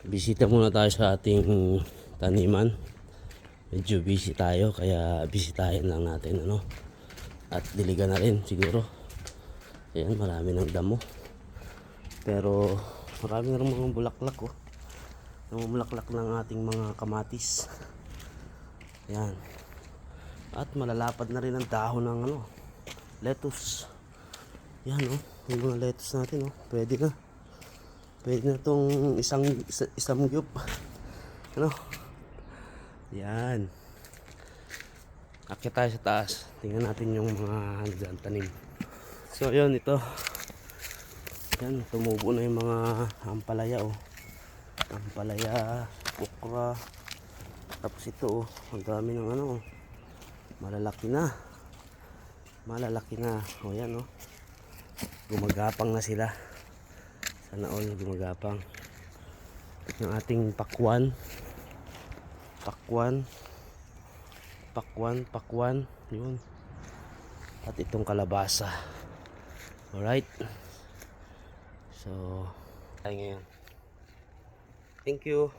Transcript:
Bisita muna tayo sa ating taniman. Medyo busy tayo kaya bisitahin lang natin ano. At diligan na rin siguro. Ayan, marami ng damo. Pero marami na rin mga bulaklak oh. Namumulaklak ng ating mga kamatis. Ayan. At malalapad na rin ang dahon ng ano, lettuce. Yan oh, yung mga lettuce natin oh, pwede na. Pwede na itong isang gyup. Ano? Yan. Akit tayo sa taas. Tingnan natin yung mga dyan, tanim. So yun, ito. Yan, tumubo na yung mga ampalaya oh. Ampalaya, okra. Tapos ito oh, ang dami ng ano oh. Malalaki na. Malalaki na. O yan oh. Gumagapang na sila. Sana all gumagapang. Ng ating pakwan. Pakwan. Yun. At itong kalabasa. Alright. So, tayo ngayon. Thank you.